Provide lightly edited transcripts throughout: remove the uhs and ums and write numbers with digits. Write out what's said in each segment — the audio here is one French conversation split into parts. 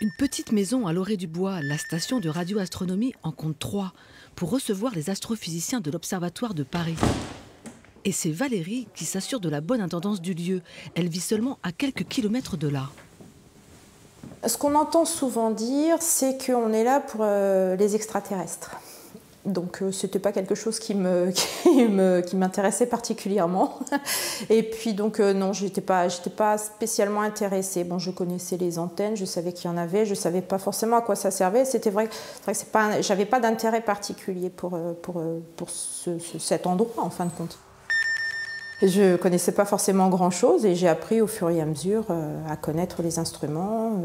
Une petite maison à l'orée du bois, la station de radioastronomie en compte 3 pour recevoir les astrophysiciens de l'Observatoire de Paris. Et c'est Valérie qui s'assure de la bonne intendance du lieu. Elle vit seulement à quelques kilomètres de là. Ce qu'on entend souvent dire, c'est qu'on est là pour les extraterrestres. Donc ce n'était pas quelque chose qui m'intéressait particulièrement. Et puis donc non, j'étais pas spécialement intéressée. Bon, je connaissais les antennes, je savais qu'il y en avait, je ne savais pas forcément à quoi ça servait. C'était vrai que j'avais pas d'intérêt particulier pour cet endroit en fin de compte. Je ne connaissais pas forcément grand-chose et j'ai appris au fur et à mesure à connaître les instruments,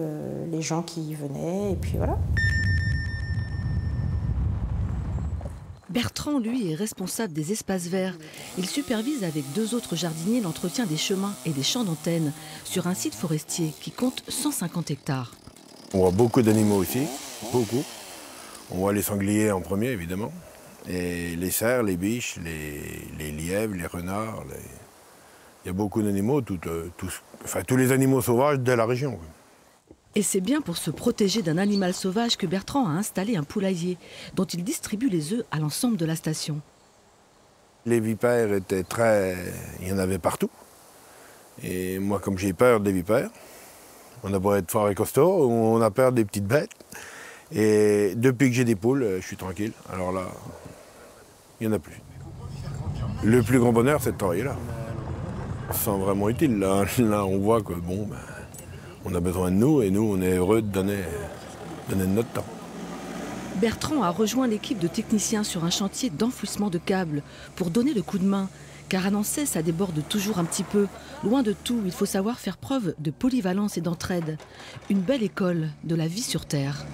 les gens qui y venaient, et puis voilà. Bertrand, lui, est responsable des espaces verts. Il supervise avec 2 autres jardiniers l'entretien des chemins et des champs d'antennes sur un site forestier qui compte 150 hectares. On voit beaucoup d'animaux ici, beaucoup. On voit les sangliers en premier, évidemment. Et les cerfs, les biches, les lièvres, les renards. Il y a beaucoup d'animaux, tous les animaux sauvages de la région. Et c'est bien pour se protéger d'un animal sauvage que Bertrand a installé un poulailler dont il distribue les œufs à l'ensemble de la station. Les vipères étaient il y en avait partout. Et moi, comme j'ai peur des vipères, on a beau être fort et costaud, on a peur des petites bêtes. Et depuis que j'ai des poules, je suis tranquille. Alors là, il n'y en a plus. Le plus grand bonheur, c'est de travailler là. On se sent vraiment utile. Là, on voit que bon, on a besoin de nous et nous, on est heureux de donner de notre temps. Bertrand a rejoint l'équipe de techniciens sur un chantier d'enfouissement de câbles pour donner le coup de main. Car à Nancy, ça déborde toujours un petit peu. Loin de tout, il faut savoir faire preuve de polyvalence et d'entraide. Une belle école de la vie sur Terre.